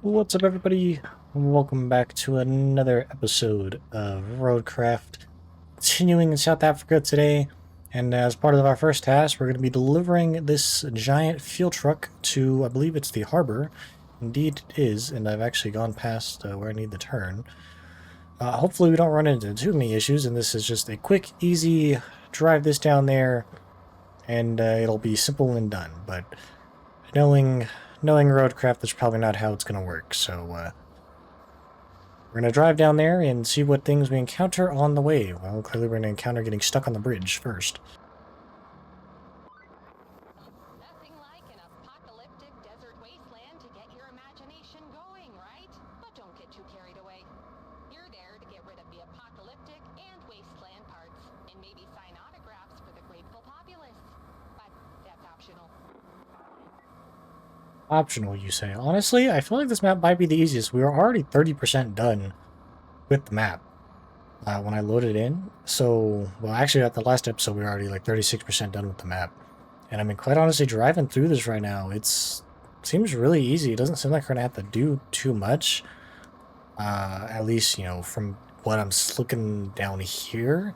What's up, everybody? Welcome back to another episode of ROADCRAFT. Continuing in South Africa today, and as part of our first task, we're going to be delivering this giant fuel truck to, I believe it's the harbor. Indeed it is, and I've actually gone past where I need to turn. Hopefully we don't run into too many issues, and this is just a quick, easy drive this down there, and it'll be simple and done. But knowing ROADCRAFT, that's probably not how it's going to work, so we're going to drive down there and see what things we encounter on the way. Well, clearly we're going to encounter getting stuck on the bridge first. Nothing like an apocalyptic desert wasteland to get your imagination going, right? But don't get too carried away. You're there to get rid of the apocalyptic and wasteland parts, and maybe sign autographs for the grateful populace. But that's optional. Optional, you say? Honestly, I feel like this map might be the easiest. We were already 30% done with the map when I loaded in. So, well, actually, at the last episode, we were already like 36% done with the map. And I mean, quite honestly, driving through this right now, seems really easy. It doesn't seem like we're gonna have to do too much. At least, you know, from what I'm looking down here.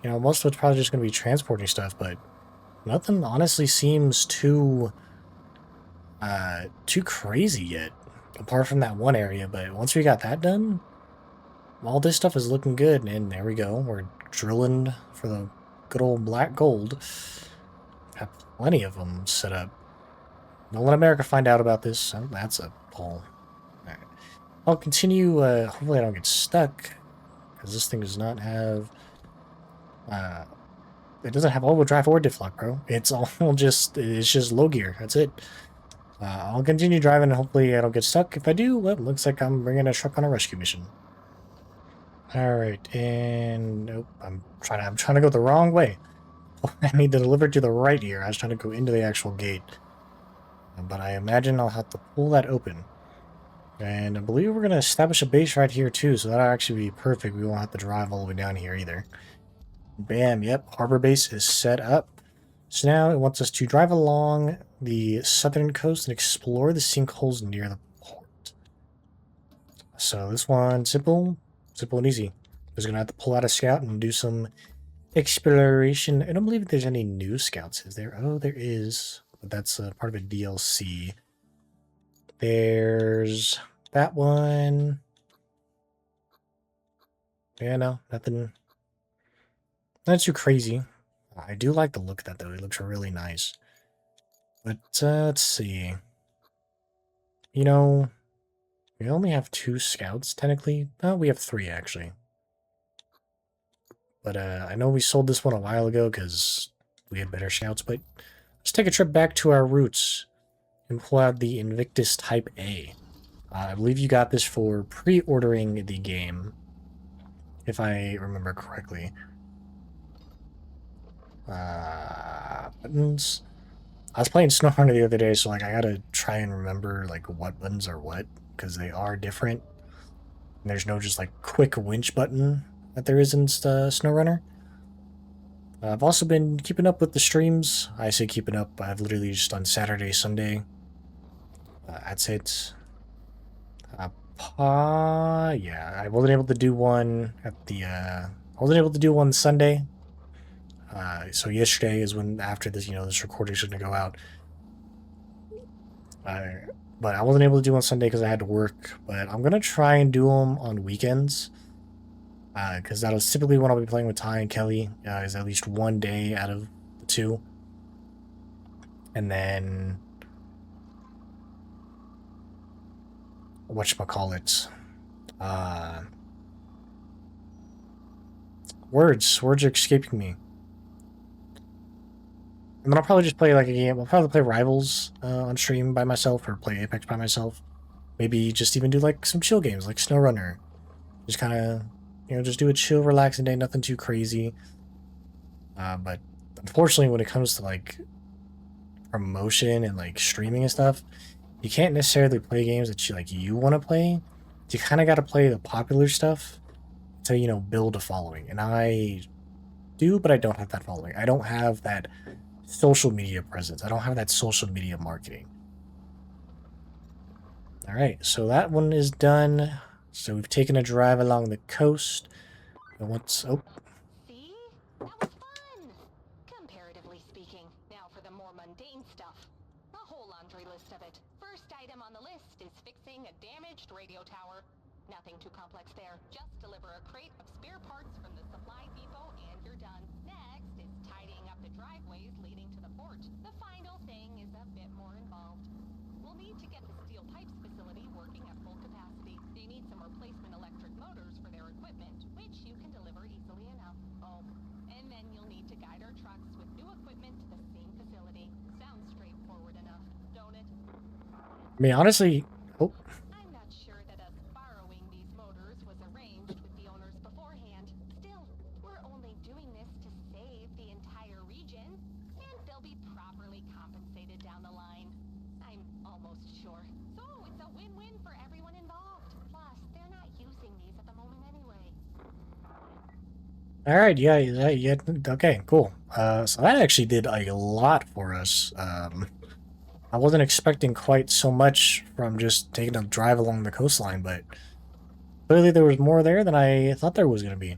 You know, most of it's probably just gonna be transporting stuff, but nothing honestly seems too crazy yet, apart from that one area. But once we got that done, all this stuff is looking good. And there we go, we're drilling for the good old black gold. Have plenty of them set up. Don't let America find out about this. Oh, that's a hole. Right. I'll continue. Hopefully I don't get stuck, because this thing does not have it doesn't have all-wheel drive or diff lock, bro. It's just low gear. That's it. I'll continue driving and hopefully I don't get stuck. If I do, well, it looks like I'm bringing a truck on a rescue mission. Alright, and nope, I'm trying to go the wrong way. I need to deliver to the right here. I was trying to go into the actual gate. But I imagine I'll have to pull that open. And I believe we're going to establish a base right here too, so that'll actually be perfect. We won't have to drive all the way down here either. Bam, yep, harbor base is set up. So now it wants us to drive along the southern coast and explore the sinkholes near the port. So this one, simple and easy. Just gonna have to pull out a scout and do some exploration. I don't believe there's any new scouts, is there? Oh, there is, but that's part of a DLC. There's that one. Yeah, no, nothing. Not too crazy. I do like the look of that, though. It looks really nice. But, let's see. You know, we only have 2 scouts, technically. Oh, we have 3, actually. But, I know we sold this one a while ago because we had better scouts, but let's take a trip back to our roots and pull out the Invictus Type A. I believe you got this for pre-ordering the game, if I remember correctly. Buttons. I was playing SnowRunner the other day, so like I gotta try and remember like what buttons are what, because they are different. And there's no just like quick winch button that there is in SnowRunner. I've also been keeping up with the streams. I say keeping up. I've literally just done Saturday, Sunday. That's it. Yeah, I wasn't able to do one at the. I wasn't able to do one Sunday. So yesterday is when, after this, you know, this recording is going to go out. But I wasn't able to do on Sunday because I had to work. But I'm going to try and do them on weekends. Because that is typically when I'll be playing with Ty and Kelly. Is at least one day out of the 2. And then whatchamacallit? Words are escaping me. And then I'll probably just play like a game. I'll probably play Rivals on stream by myself, or play Apex by myself. Maybe just even do like some chill games like SnowRunner. Just kind of, you know, just do a chill, relaxing day, nothing too crazy. But unfortunately, when it comes to like promotion and like streaming and stuff, you can't necessarily play games that you want to play. You kind of got to play the popular stuff to, you know, build a following. And I do, but I don't have that following. I don't have that social media presence. I don't have that social media marketing. All right, so that one is done. So we've taken a drive along the coast. And what's... Oh, See? That was fun! Comparatively speaking. Now for the more mundane stuff. A whole laundry list of it. First item on the list is fixing a damaged radio tower. Nothing too complex there. Just deliver a crate of spare parts from the supply depot and you're done. Next is tidying up the driveways leading to the port. The final thing is a bit more involved. We'll need to get the steel pipes facility working at full capacity. They need some replacement electric motors for their equipment, which you can deliver easily enough. Oh, and then you'll need to guide our trucks with new equipment to the same facility. Sounds straightforward enough, don't it? I mean, honestly... Oh, I'm not sure that us borrowing these motors was arranged with the owners beforehand. Still, we're only doing this to save the entire region, and they'll be properly compensated down the line. I'm almost sure. So it's a win-win for everyone involved. Plus, they're not using these at the moment anyway. all right, yeah, okay, cool. So that actually did a lot for us. I wasn't expecting quite so much from just taking a drive along the coastline, but clearly there was more there than I thought there was going to be.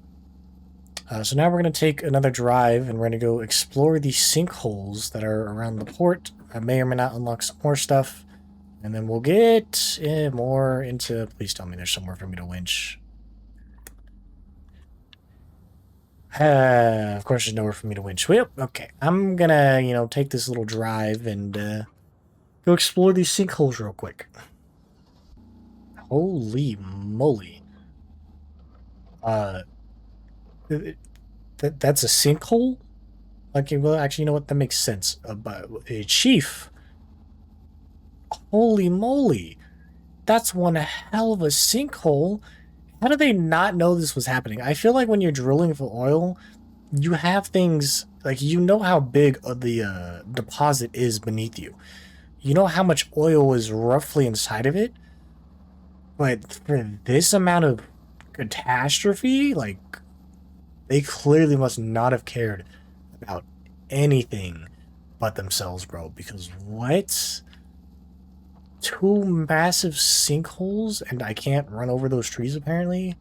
So now we're going to take another drive, and we're going to go explore the sinkholes that are around the port. I may or may not unlock some more stuff, and then we'll get more into... Please tell me there's somewhere for me to winch. Of course there's nowhere for me to winch. Well, okay. I'm gonna, take this little drive and go explore these sinkholes real quick. Holy moly. That's a sinkhole? Okay, well, actually, you know what? That makes sense. A chief. Holy moly. That's one hell of a sinkhole. How do they not know this was happening? I feel like when you're drilling for oil, you have things... Like, you know how big the deposit is beneath you. You know how much oil is roughly inside of it? But for this amount of catastrophe, like, they clearly must not have cared about anything but themselves, bro. Because what? 2 massive sinkholes, and I can't run over those trees, apparently?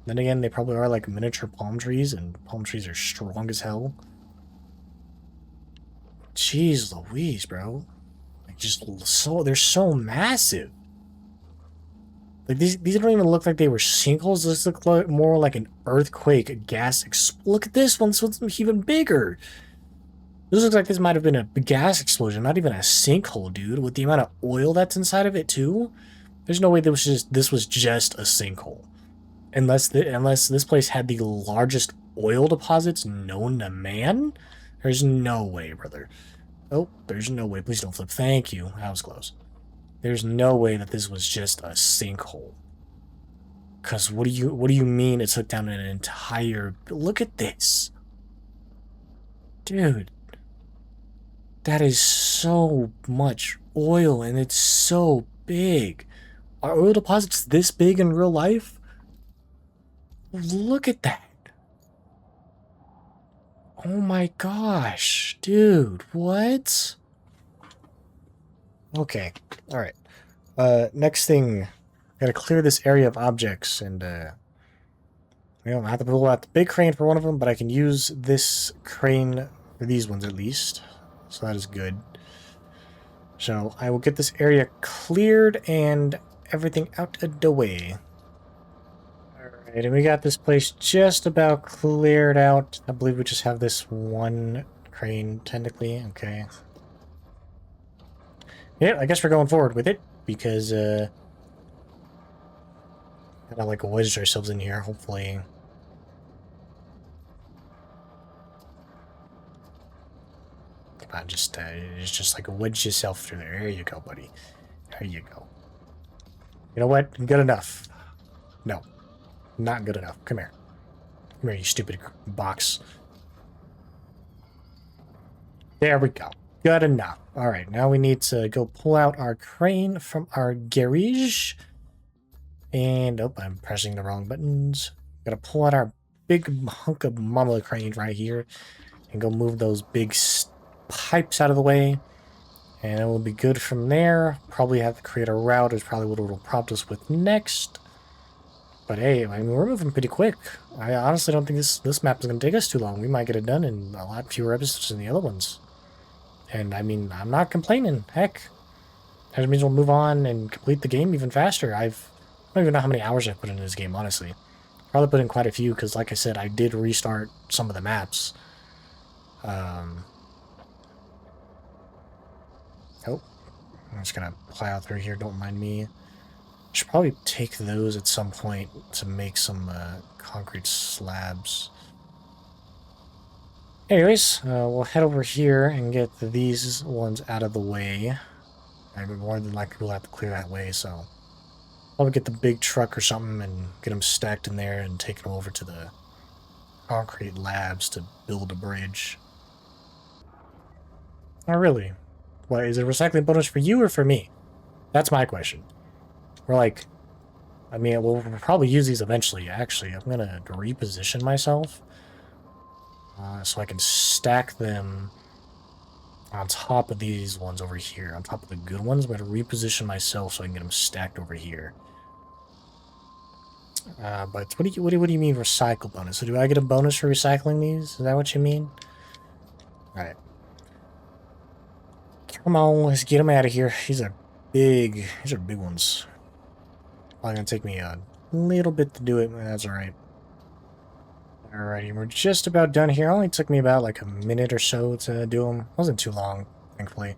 Then again, they probably are like miniature palm trees, and palm trees are strong as hell. Jeez Louise, bro. Like, they're so massive. Like, these don't even look like they were sinkholes. This look like more like an earthquake, a gas look at this one. This one's even bigger. This looks like this might have been a gas explosion, not even a sinkhole, dude. With the amount of oil that's inside of it, too. There's no way this was just a sinkhole. Unless this place had the largest oil deposits known to man? There's no way, brother. Oh, there's no way. Please don't flip. Thank you. That was close. There's no way that this was just a sinkhole. Cause what do you mean it took down an entire... Look at this. Dude. That is so much oil, and it's so big. Are oil deposits this big in real life? Look at that. Oh my gosh. Dude, what? Okay. Alright. Next thing. Gotta clear this area of objects, and, I have to pull out the big crane for one of them, but I can use this crane for these ones at least. So that is good. So I will get this area cleared and everything out of the way. Alright, and we got this place just about cleared out. I believe we just have this one crane, technically. Okay. Yeah, I guess we're going forward with it, because, gotta, like, wedge ourselves in here, hopefully. Come on, just like wedge yourself through there. There you go, buddy. There you go. You know what? Good enough. No. Not good enough. Come here. Come here, you stupid box. There we go. Good enough. Alright, now we need to go pull out our crane from our garage. And, oh, I'm pressing the wrong buttons. Gotta pull out our big hunk of mama crane right here. And go move those big pipes out of the way. And it will be good from there. Probably have to create a route is probably what it'll prompt us with next. But hey, I mean, we're moving pretty quick. I honestly don't think this map is going to take us too long. We might get it done in a lot fewer episodes than the other ones. And I mean, I'm not complaining. Heck, that means we'll move on and complete the game even faster. I don't even know how many hours I've put into this game, honestly. Probably put in quite a few, because like I said, I did restart some of the maps. Oh, I'm just gonna plow through here, don't mind me. Should probably take those at some point to make some concrete slabs. Anyways, we'll head over here and get these ones out of the way. I mean, more than likely we'll have to clear that way, so probably get the big truck or something and get them stacked in there and take them over to the concrete labs to build a bridge. Not really. What, is it a recycling bonus for you or for me? That's my question. We're like, I mean, we'll probably use these eventually. Actually, I'm going to reposition myself so I can stack them on top of these ones over here. On top of the good ones, I'm going to reposition myself so I can get them stacked over here. But what do you mean recycle bonus? So do I get a bonus for recycling these? Is that what you mean? Alright. Come on, let's get them out of here. These are big ones. Probably gonna take me a little bit to do it, but that's alright. Alrighty, we're just about done here. It only took me about like a minute or so to do them. Wasn't too long, thankfully.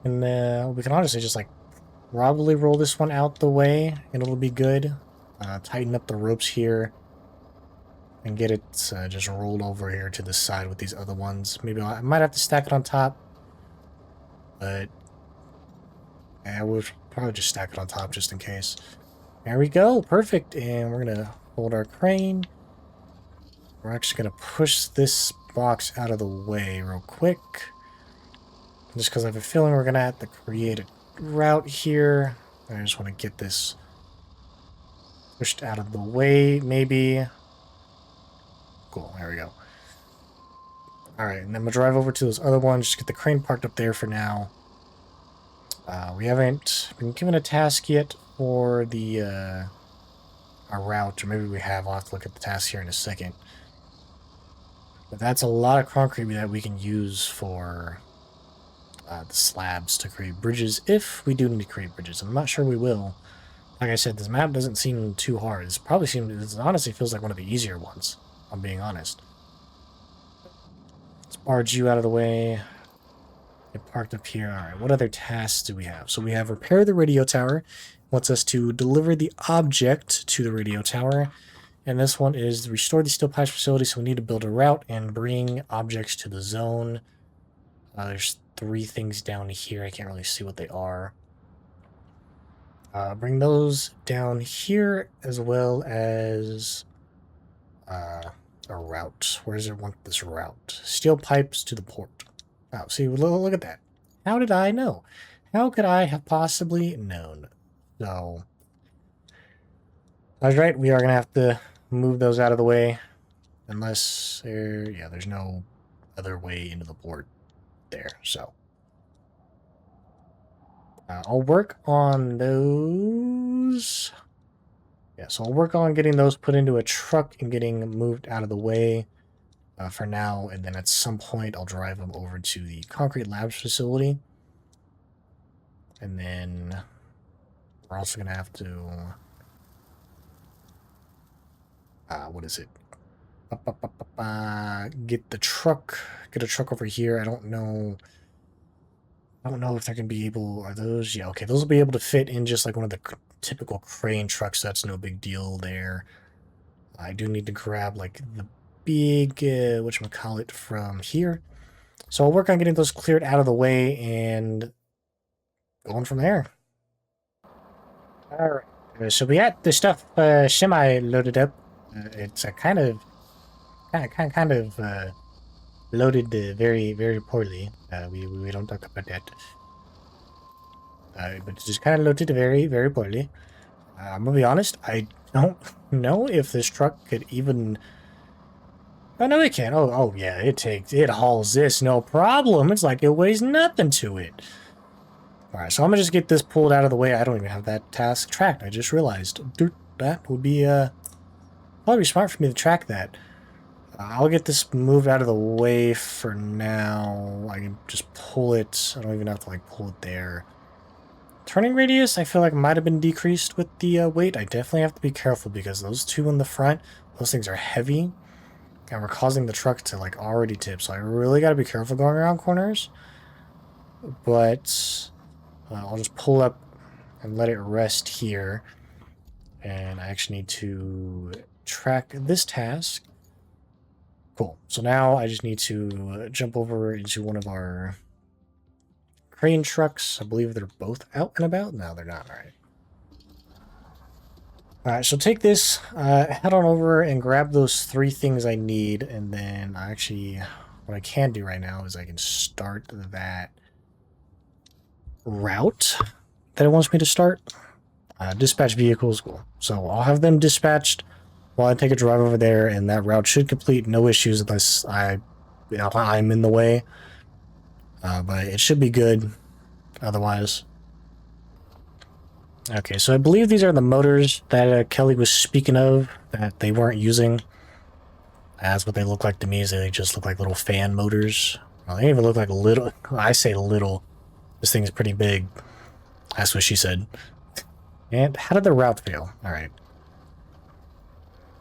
And we can honestly just like probably roll this one out the way and it'll be good. Tighten up the ropes here and get it just rolled over here to the side with these other ones. Maybe I might have to stack it on top, but I will probably just stack it on top just in case. There we go, perfect. And we're gonna hold our crane. We're actually gonna push this box out of the way real quick, just because I have a feeling we're gonna have to create a route here. I just want to get this pushed out of the way, maybe. Cool, there we go. Alright, and then we'll drive over to those other ones, just get the crane parked up there for now. We haven't been given a task yet for the our route, or maybe we have. I'll have to look at the task here in a second. But that's a lot of concrete that we can use for the slabs to create bridges, if we do need to create bridges. I'm not sure we will. Like I said, this map doesn't seem too hard. It honestly feels like one of the easier ones, if I'm being honest. Let's barge you out of the way. Get parked up here. Alright, what other tasks do we have? So we have repair the radio tower. Wants us to deliver the object to the radio tower. And this one is restore the steel pipes facility, so we need to build a route and bring objects to the zone. There's 3 things down here. I can't really see what they are. Bring those down here, as well as a route. Where does it want this route? Steel pipes to the port. Oh, see, look at that. How did I know? How could I have possibly known? So, I was right. We are going to have to move those out of the way. Unless there's no other way into the port there. So, I'll work on those. Yeah, so I'll work on getting those put into a truck and getting moved out of the way for now. And then at some point, I'll drive them over to the concrete labs facility. And then we're also going to have to... what is it? Get a truck over here. I don't know if they're going to be able... Are those... Yeah, okay. Those will be able to fit in just like one of the typical crane trucks. That's no big deal there. I do need to grab like the big... whatchamacallit from here. So I'll work on getting those cleared out of the way and going from there. Alright. So we got the stuff semi-loaded up. It's a kind of loaded very, very poorly. We don't talk about that. But it's just kind of loaded very, very poorly. I'm gonna be honest, I don't know if this truck could even... Oh, no, it can. Oh, yeah, it hauls this, no problem. It's like it weighs nothing to it. Alright, so I'm gonna just get this pulled out of the way. I don't even have that task tracked. I just realized. Dude, that would be, probably smart for me to track that. I'll get this moved out of the way for now. I can just pull it. I don't even have to, like, pull it there. Turning radius, I feel like might have been decreased with the weight. I definitely have to be careful because those two in the front, those things are heavy. And we're causing the truck to, like, already tip. So I really got to be careful going around corners. But I'll just pull up and let it rest here. And I actually need to track this task. Cool. So now I just need to jump over into one of our crane trucks. I believe they're both out and about. No, they're not. All right. All right, so take this, head on over and grab those 3 things I need. And then what I can do right now is I can start that route that it wants me to start. Dispatch vehicles, cool. So I'll have them dispatched while I take a drive over there, and that route should complete no issues unless I'm in the way. But it should be good otherwise. Okay, so I believe these are the motors that Kelly was speaking of that they weren't using. That's what they look like to me, is they just look like little fan motors. Well, they even look like little. I say little. This thing is pretty big. That's what she said. And how did the route fail? All right.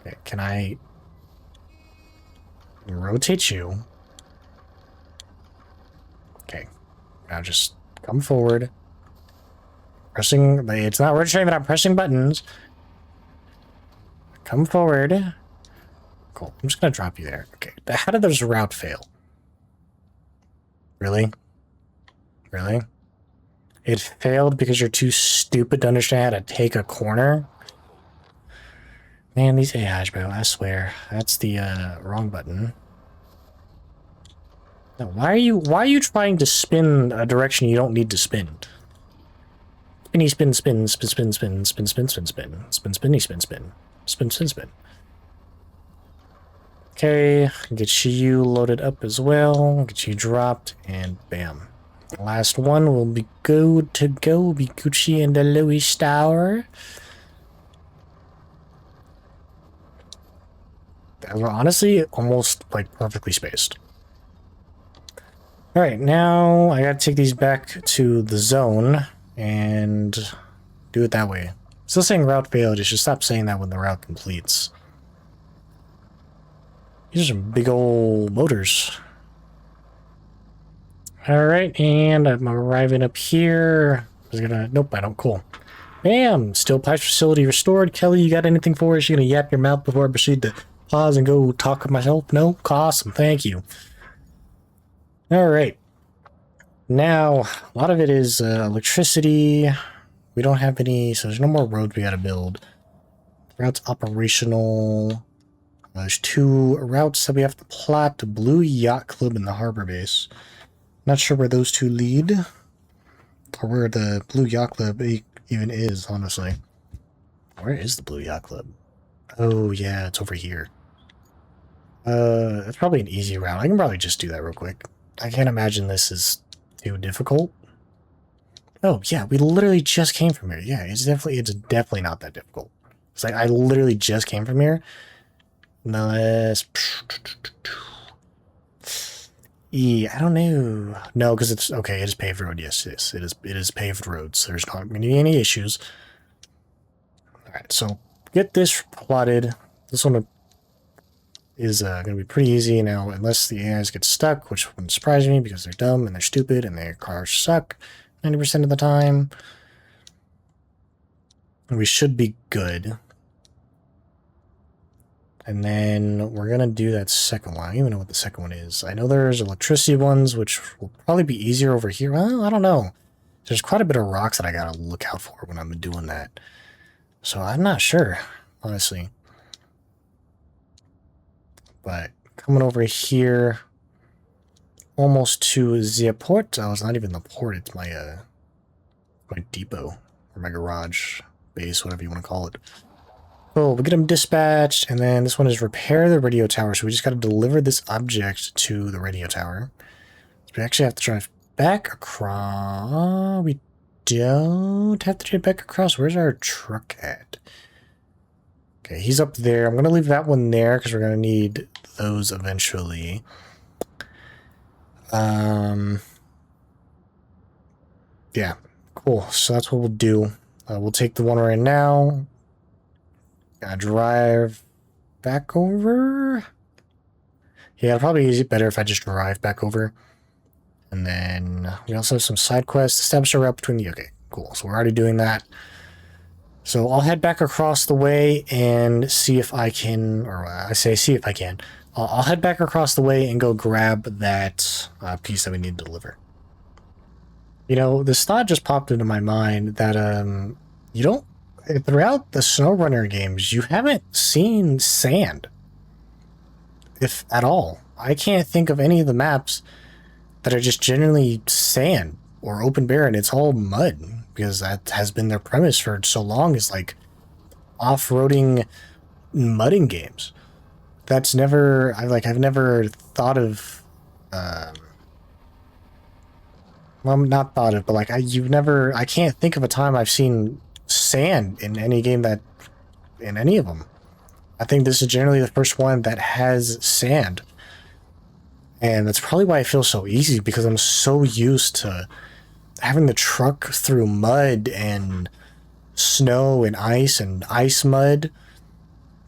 Okay, can I rotate you? Okay. Now just come forward. Pressing. It's not registering that I'm pressing buttons. Come forward. Cool. I'm just going to drop you there. Okay. How did this route fail? Really? Really? It failed because you're too stupid to understand how to take a corner? Man, these AIs, bro, I swear. That's the wrong button. No, why are you trying to spin a direction you don't need to spin? Spinny spin spin spin spin spin spin spin spin spin spin spinny spin spin spin spin spin. Okay, get you loaded up as well. Get you dropped, and bam. The last one will be good to go. Be Gucci and the Louis Tower. We're honestly almost like perfectly spaced. Alright, now I gotta take these back to the zone and do it that way. Still saying route failed, you should stop saying that when the route completes. These are some big old motors. Alright, and I'm arriving up here. Nope, I don't. Cool. Bam! Steel pipes facility restored. Kelly, you got anything for us? You gonna yap your mouth before I proceed to pause and go talk with myself? No? Awesome, thank you. Alright. Now, a lot of it is electricity. We don't have any, so there's no more roads we gotta build. Route's operational. There's 2 routes that we have to plot. The Blue Yacht Club and the Harbor Base. Not sure where those 2 lead. Or where the Blue Yacht Club even is, honestly. Where is the Blue Yacht Club? Oh, yeah, it's over here. That's probably an easy route. I can probably just do that real quick. I can't imagine this is too difficult. Oh, yeah, we literally just came from here. Yeah, it's definitely not that difficult. It's like, I literally just came from here. No, I don't know. No, because it's okay. It is paved road. Yes, it is paved roads. So there's not going to be any issues. All right, so get this plotted. This one is going to be pretty easy now, unless the AIs get stuck, which wouldn't surprise me because they're dumb and they're stupid and their cars suck 90% of the time. And we should be good. And then we're going to do that second one. I don't even know what the second one is. I know there's electricity ones, which will probably be easier over here. Well, I don't know. There's quite a bit of rocks that I got to look out for when I'm doing that. So I'm not sure, honestly. But coming over here, almost to the port. Oh, it's not even the port. It's my depot or my garage base, whatever you want to call it. Oh, we get them dispatched, and then this one is repair the radio tower. So we just got to deliver this object to the radio tower. So we actually have to drive back across. don't have to get back across. Where's our truck at? Okay, he's up there. I'm going to leave that one there because we're going to need those eventually. Yeah, cool. So that's what we'll do. We'll take the one right now. Drive back over. Yeah, it'll probably be better if I just drive back over. And then we also have some side quests. Establish a route between the... Okay, cool. So we're already doing that. So I'll head back across the way and see if I can... Or I say see if I can. I'll head back across the way and go grab that piece that we need to deliver. You know, this thought just popped into my mind that you don't... Throughout the SnowRunner games, you haven't seen sand. If at all. I can't think of any of the maps that are just generally sand or open barren. It's all mud, because that has been their premise for so long, is like off-roading mudding games. That's never... I've never thought of... well, not thought of, but like I can't think of a time I've seen sand in any game in any of them. I think this is generally the first one that has sand. And that's probably why it feels so easy, because I'm so used to having the truck through mud and snow and ice mud,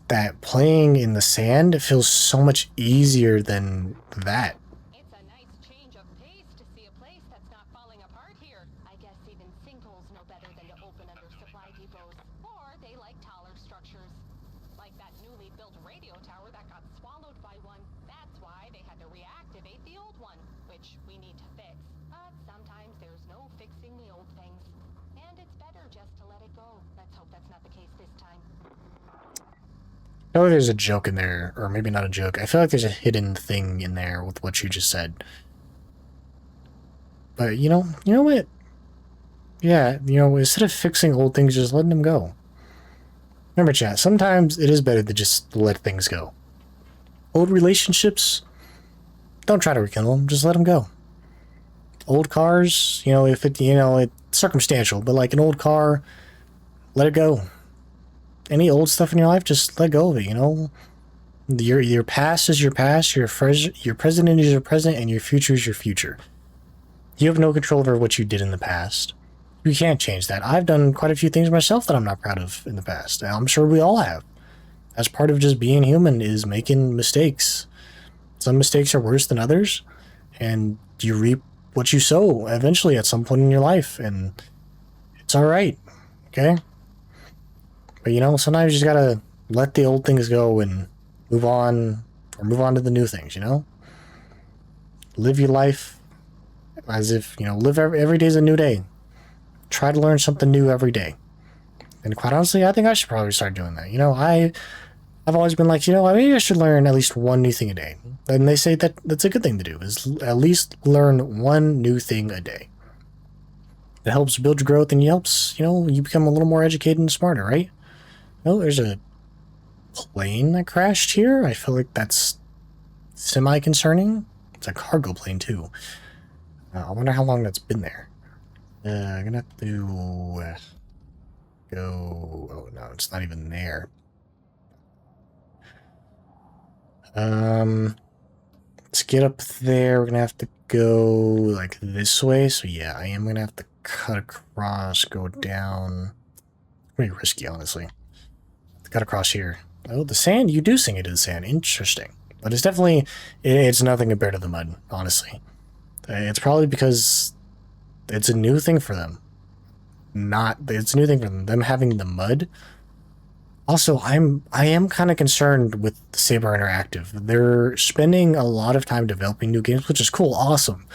that playing in the sand feels so much easier than that. It's a nice change of pace to see a place that's not falling apart here. I guess even sinkholes know better than to open under supply depots. Or they like taller structures. Like that newly built radio tower that got swallowed by one. That's why they had to reactivate the old one, which we need to fix. But sometimes there's no fixing the old things. And it's better just to let it go. Let's hope that's not the case this time. I feel like there's a joke in there, or maybe not a joke. I feel like there's a hidden thing in there with what you just said. But you know what? Yeah, instead of fixing old things, just letting them go. Remember, chat, sometimes it is better to just let things go. Old relationships, don't try to rekindle them, just let them go. Old cars, if it, it's circumstantial, but like an old car, let it go. Any old stuff in your life, just let go of it, Your past is your past, your present is your present, and your future is your future. You have no control over what you did in the past. You can't change that. I've done quite a few things myself that I'm not proud of in the past. I'm sure we all have. As part of just being human is making mistakes. Some mistakes are worse than others, and you reap what you sow eventually at some point in your life, and it's all right, okay? But sometimes you just gotta let the old things go and move on to the new things, Live your life as if, live every day's a new day. Try to learn something new every day. And quite honestly, I think I should probably start doing that. I've always been like, maybe I should learn at least one new thing a day. And they say that that's a good thing to do, is at least learn one new thing a day. It helps build your growth, and it helps, you become a little more educated and smarter, right? Oh, there's a plane that crashed here. I feel like that's semi-concerning. It's a cargo plane, too. I wonder how long that's been there. I'm gonna have to go... Oh, no, it's not even there. Let's get up there. We're gonna have to go, like, this way. So, yeah, I am gonna have to cut across, go down. Pretty risky, honestly. Cut across here. Oh, the sand? You do sink into the sand. Interesting. But it's definitely... It's nothing compared to the mud, honestly. It's probably because it's a new thing for them. It's a new thing for them having the mud. Also, I am kind of concerned with Saber Interactive. They're spending a lot of time developing new games, which is cool, awesome.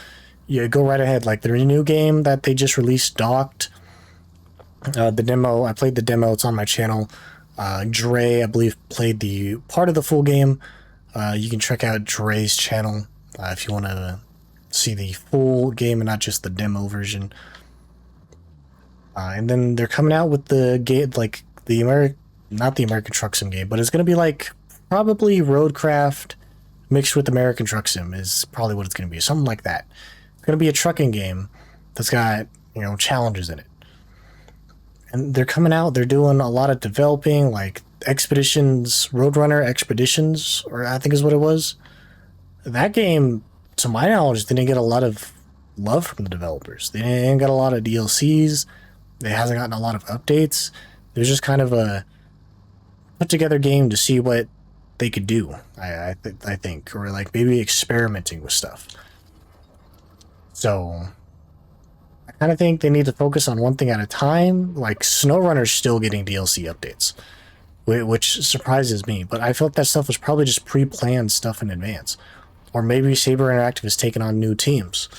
Yeah, go right ahead. Like, their new game that they just released, Docked. The demo, I played the demo, it's on my channel. Dre, I believe, played the part of the full game. You can check out Dre's channel if you want to see the full game and not just the demo version. And then they're coming out with the game, like not the American Truck Sim game, but it's going to be like probably ROADCRAFT mixed with American Truck Sim is probably what it's going to be. Something like that. It's going to be a trucking game that's got, challenges in it. And they're coming out, they're doing a lot of developing, like Expeditions, Roadrunner Expeditions, or I think is what it was. That game, to my knowledge, didn't get a lot of love from the developers. They didn't get a lot of DLCs. It hasn't gotten a lot of updates. There's just kind of a put together game to see what they could do. I think, or like maybe experimenting with stuff. So I kind of think they need to focus on one thing at a time. Like SnowRunner's still getting DLC updates, which surprises me. But I felt that stuff was probably just pre-planned stuff in advance, or maybe Saber Interactive has taken on new teams.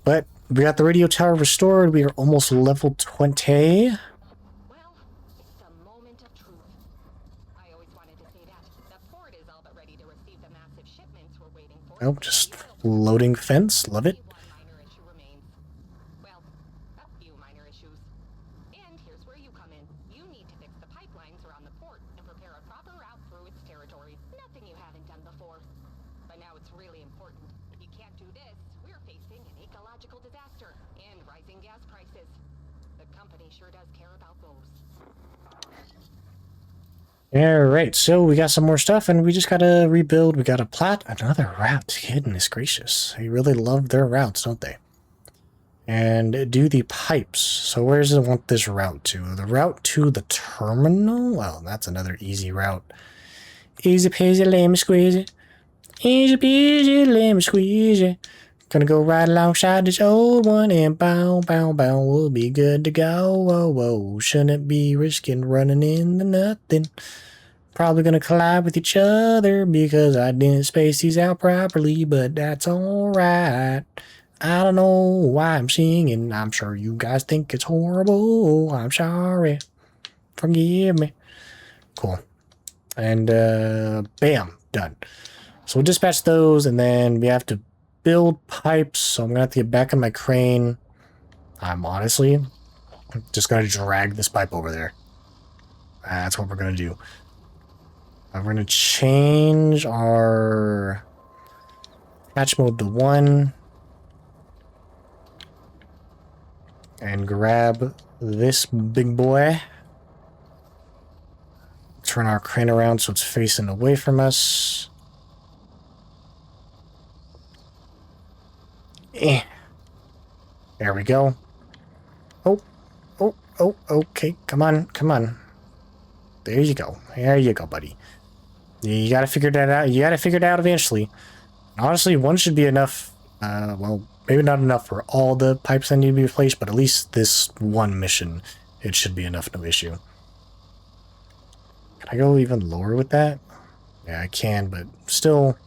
But we got the radio tower restored. We are almost level 20. Well, it's a moment of truth. I always wanted to say that. The port is all but ready to receive the massive shipments we're waiting for. Nope, just loading fence. Love it. One minor issue remains. Well, a few minor issues. And here's where you come in. You need to fix the pipelines around the port and prepare a proper route through its territory. Nothing you haven't done before. But now it's really important. If you can't do this, we're facing an ecological disaster and rising gas prices. The company sure does care about those. Alright, so we got some more stuff, and we just gotta rebuild. We gotta plat another route. Goodness gracious. They really love their routes, don't they? And do the pipes. So where does it want this route to? The route to the terminal? Well, that's another easy route. Easy peasy, lemon squeezy. Easy peasy, lemon squeezy. Gonna go right alongside this old one and bow, bow, bow. We'll be good to go. Whoa, whoa. Shouldn't be risking running into nothing. Probably gonna collide with each other because I didn't space these out properly, but that's alright. I don't know why I'm singing. I'm sure you guys think it's horrible. I'm sorry. Forgive me. Cool. And, bam. Done. So we'll dispatch those, and then we have to build pipes. So I'm going to have to get back on my crane. I'm honestly just going to drag this pipe over there. That's what we're going to do. We're going to change our patch mode to 1. And grab this big boy. Turn our crane around so it's facing away from us. There we go. Oh, okay. Come on. There you go. There you go, buddy. You gotta figure that out. You gotta figure it out eventually. Honestly, 1 should be enough. Well, maybe not enough for all the pipes that need to be replaced, but at least this 1 mission, it should be enough, no issue. Can I go even lower with that? Yeah, I can, but still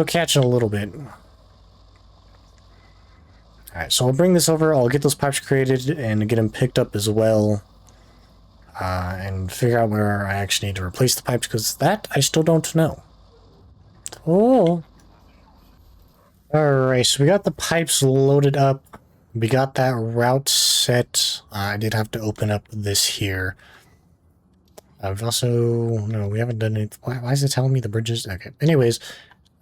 catching a little bit. Alright, so I'll bring this over, I'll get those pipes created and get them picked up as well. And figure out where I actually need to replace the pipes, because that I still don't know. Oh. Alright, so we got the pipes loaded up. We got that route set. I did have to open up this here. I've also... No, we haven't done it. Why is it telling me the bridges? Okay. Anyways,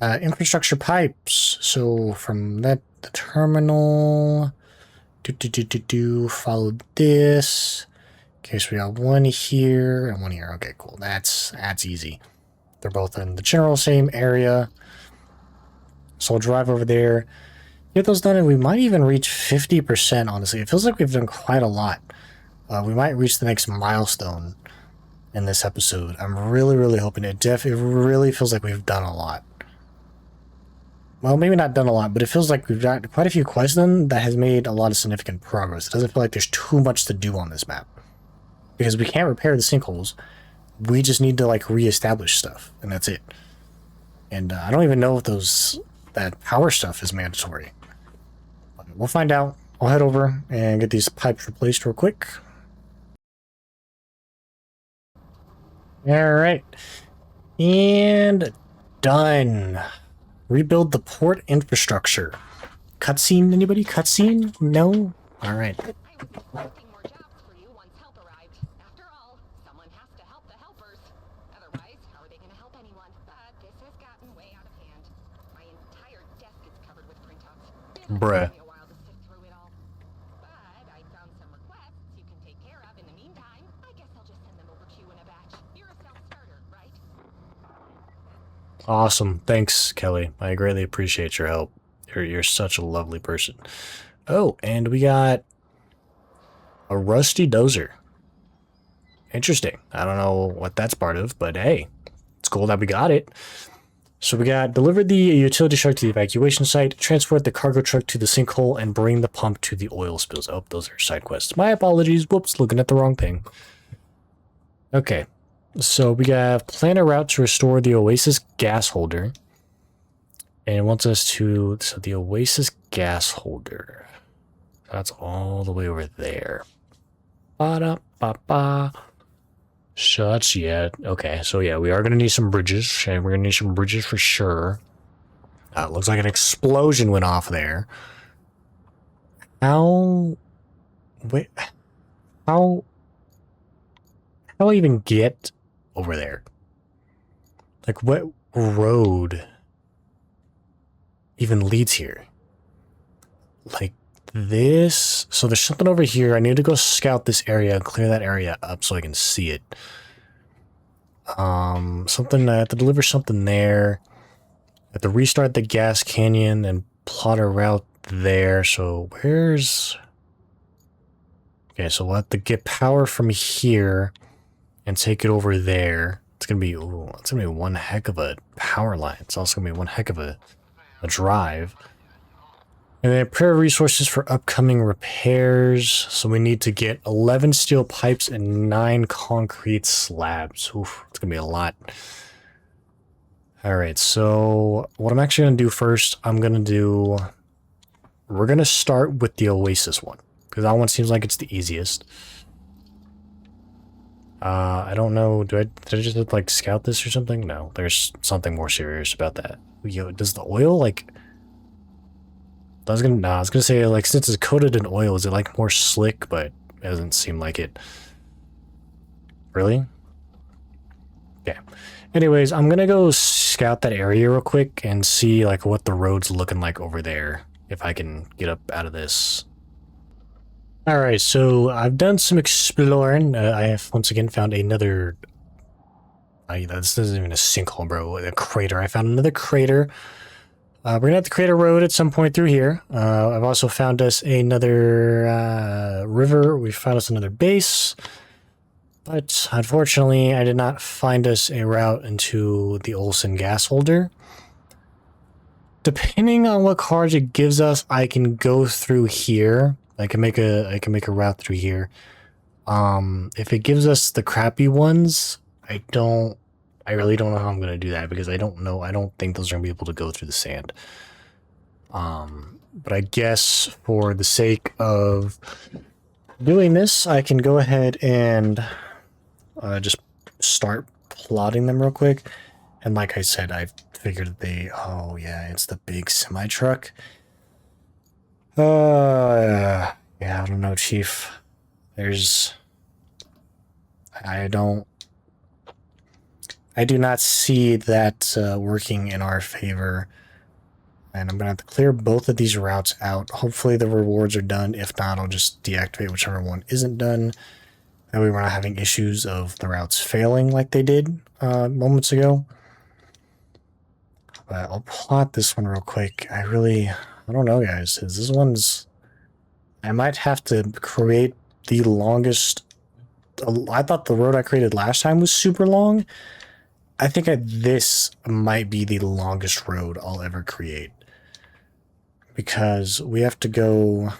infrastructure pipes. So from that, the terminal... Follow this. Okay, so we got 1 here and 1 here. Okay, cool. That's easy. They're both in the general same area. So I'll drive over there, get those done, and we might even reach 50%, honestly. It feels like we've done quite a lot. We might reach the next milestone in this episode. I'm really hoping it. It really feels like we've done a lot. Well, maybe not done a lot, but it feels like we've got quite a few quests done that has made a lot of significant progress. It doesn't feel like there's too much to do on this map. Because we can't repair the sinkholes. We just need to, like, reestablish stuff, and that's it. And I don't even know if that power stuff is mandatory. But we'll find out. I'll head over and get these pipes replaced real quick. Alright. And done. Rebuild the port infrastructure. Cutscene? Anybody? Cutscene? No? Alright. I was expecting more jobs for you once help arrived. After all, someone has to help the helpers. Otherwise, how are they going to help anyone? But this has gotten way out of hand. My entire desk is covered with printouts. Bruh. It took me a while to sift through it all. But I found some requests you Awesome. Thanks, Kelly. I greatly appreciate your help. You're such a lovely person. Oh, and we got a rusty dozer. Interesting. I don't know what that's part of, but hey, it's cool that we got it. So we got delivered the utility truck to the evacuation site, transport the cargo truck to the sinkhole, and bring the pump to the oil spills. Oh, those are side quests. My apologies. Whoops, looking at the wrong thing. Okay. So we got plan a route to restore the Oasis gas holder. And it wants us to... So the Oasis gas holder. That's all the way over there. Ba-da-ba-ba. Such yet. Okay, so yeah, we are going to need some bridges. Okay, we're going to need some bridges for sure. It looks like an explosion went off there. How... Wait... How do I even get over there? Like, what road even leads here? Like, this? So there's something over here. I need to go scout this area and clear that area up so I can see it. Something, I have to deliver something there. I have to restart the gas canyon and plot a route there. So where's... Okay, so we'll have to get power from here and take it over there. It's gonna be, ooh, it's gonna be one heck of a power line. It's also gonna be one heck of a drive. And then prepare resources for upcoming repairs. So we need to get 11 steel pipes and 9 concrete slabs. Oof, it's gonna be a lot. All right, so what I'm actually gonna do first, we're gonna start with the Oasis one, because that one seems like it's the easiest. I don't know, did I just like scout this or something? No, there's something more serious about that. Yo, does the oil like... I was gonna say, like, since it's coated in oil, is it like more slick? But it doesn't seem like it. Really? Yeah. Anyways, I'm gonna go scout that area real quick and see like what the road's looking like over there, if I can get up out of this. Alright, so I've done some exploring. I have once again found another... this isn't even a sinkhole, bro. A crater. I found another crater. We're gonna have to create a road at some point through here. I've also found us another river. We found us another base. But unfortunately, I did not find us a route into the Olsen gas holder. Depending on what cards it gives us, I can go through here. I can make a route through here. If it gives us the crappy ones, I really don't know how I'm gonna do that, because I don't know. I don't think those are gonna be able to go through the sand. But I guess for the sake of doing this, I can go ahead and just start plotting them real quick. And like I said, I figured that oh yeah, it's the big semi truck. Yeah, I don't know, Chief. I do not see that working in our favor. And I'm going to have to clear both of these routes out. Hopefully the rewards are done. If not, I'll just deactivate whichever one isn't done. That way we're not having issues of the routes failing like they did moments ago. But I'll plot this one real quick. I don't know, guys. This one's... I might have to create the longest... I thought the road I created last time was super long. I think this might be the longest road I'll ever create. Because we have to go...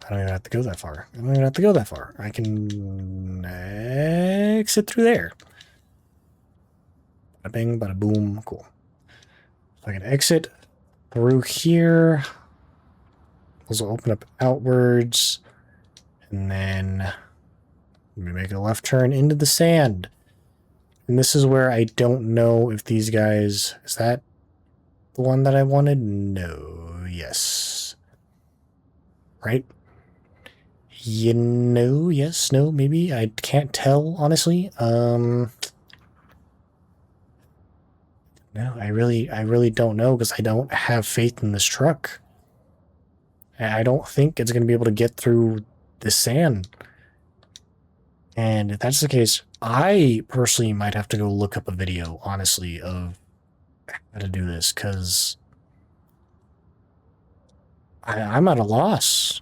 I don't even have to go that far. I can exit through there. Bada bing, bada boom. Cool. So I can exit through here. Those will open up outwards. And then we make a left turn into the sand. And this is where I don't know if these guys... Is that the one that I wanted? No. Yes. Right? You know, yes, no, maybe. I can't tell, honestly. No, I really don't know, because I don't have faith in this truck. I don't think it's going to be able to get through the sand. And if that's the case, I personally might have to go look up a video, honestly, of how to do this, because I'm at a loss.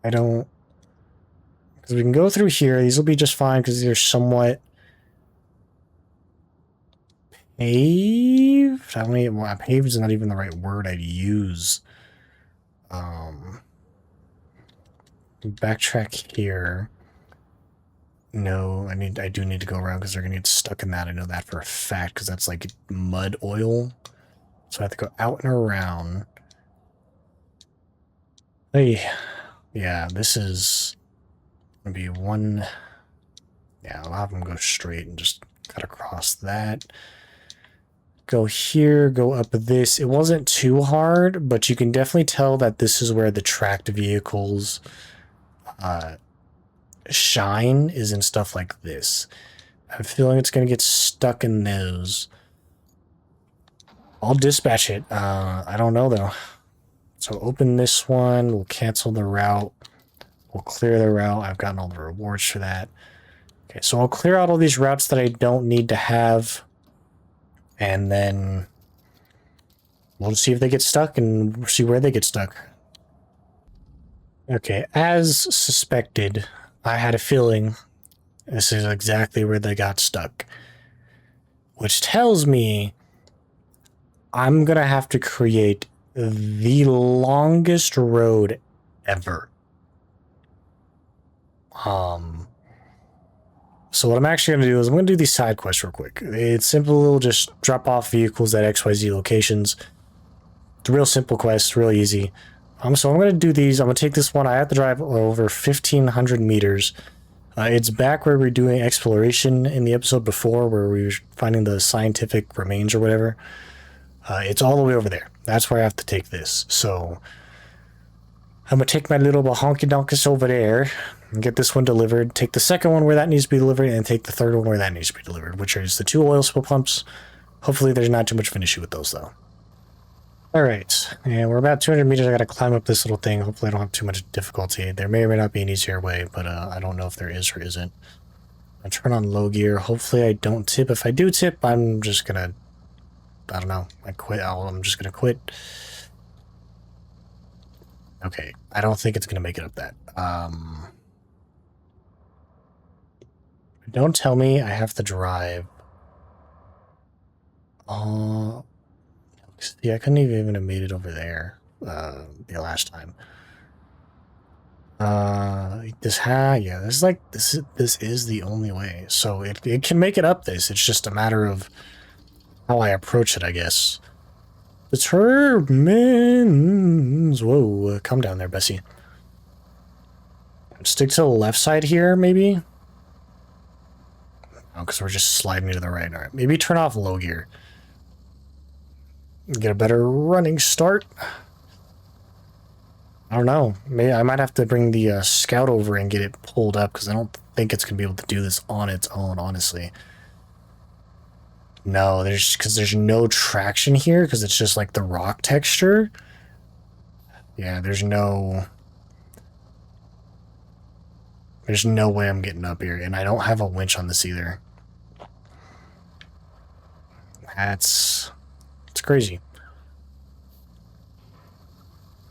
I don't... Because we can go through here. These will be just fine because they're somewhat paved. I don't even... Well, paved is not even the right word I'd use. Backtrack here. No, I do need to go around because they're gonna get stuck in that. I know that for a fact because that's like mud oil. So I have to go out and around. Hey, yeah, this is gonna be one. Yeah, I'll have them go straight and just cut across that. Go here, go up this. It wasn't too hard, but you can definitely tell that this is where the tracked vehicles shine, is in stuff like this. I have a feeling it's going to get stuck in those. I'll dispatch it. I don't know, though. So open this one. We'll cancel the route. We'll clear the route. I've gotten all the rewards for that. Okay, so I'll clear out all these routes that I don't need to have. And then we'll just see if they get stuck and see where they get stuck. Okay, as suspected, I had a feeling this is exactly where they got stuck. Which tells me I'm going to have to create the longest road ever. So what I'm actually going to do is I'm going to do these side quests real quick. It's simple, just drop off vehicles at XYZ locations. It's a real simple quest, real easy. So I'm going to do these. I'm going to take this one. I have to drive over 1,500 meters. It's back where we we're doing exploration in the episode before, where we were finding the scientific remains or whatever. It's all the way over there. That's where I have to take this. So I'm going to take my little honky donkus over there and get this one delivered. Take the second one where that needs to be delivered, and take the third one where that needs to be delivered, which is the 2 oil spill pumps. Hopefully there's not too much of an issue with those, though. Alright, and we're about 200 meters. I gotta climb up this little thing. Hopefully I don't have too much difficulty. There may or may not be an easier way, but I don't know if there is or isn't. I turn on low gear. Hopefully I don't tip. If I do tip, I'm just gonna... I don't know. I quit. I'm just gonna quit. Okay, I don't think it's gonna make it up that. Don't tell me I have to drive. See, I couldn't even have made it over there the last time. This is the only way. So it can make it up this. It's just a matter of how I approach it, I guess. The turbines. Whoa, come down there, Bessie. Stick to the left side here, maybe. Oh, because we're just sliding to the right. All right, maybe turn off low gear. Get a better running start. I don't know. Maybe I might have to bring the scout over and get it pulled up, because I don't think it's going to be able to do this on its own, honestly. No, because there's no traction here, because it's just like the rock texture. Yeah, there's no way I'm getting up here, and I don't have a winch on this either. It's crazy.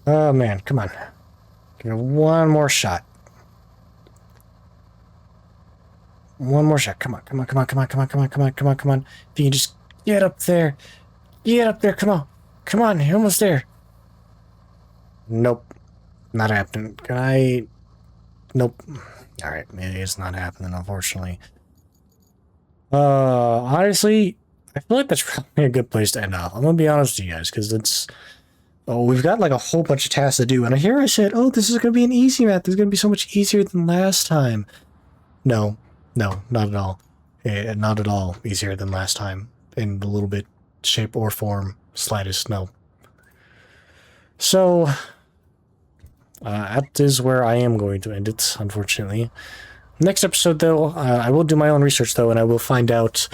Oh man, come on. Give it one more shot. One more shot. Come on, come on, come on, come on, come on, come on, come on, come on, come on. If you can just get up there. Get up there, come on. Come on, you're almost there. Nope. Not happening. Can I... Nope. Alright, maybe it's not happening, unfortunately. Honestly, I feel like that's probably a good place to end off. I'm gonna be honest with you guys, because it's... Oh, we've got like a whole bunch of tasks to do, and here I said, oh, this is gonna be an easy map. This is gonna be so much easier than last time. No, not at all. Not at all easier than last time, in a little bit shape or form, slightest, no. So, that is where I am going to end it, unfortunately. Next episode, though, I will do my own research, though, and I will find out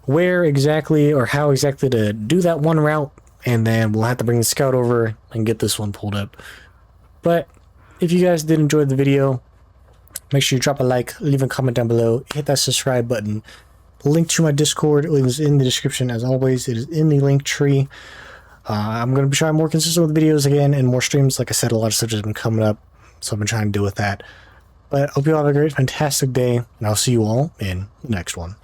where exactly or how exactly to do that one route, and then we'll have to bring the scout over and get this one pulled up. But if you guys did enjoy the video, make sure you drop a like, leave a comment down below, hit that subscribe button, The link to my Discord is in the description as always. It is in the link tree. I'm going to be trying more consistent with videos again and more streams. Like I said, a lot of stuff has been coming up, so I've been trying to deal with that. But I hope you all have a great, fantastic day, and I'll see you all in the next one.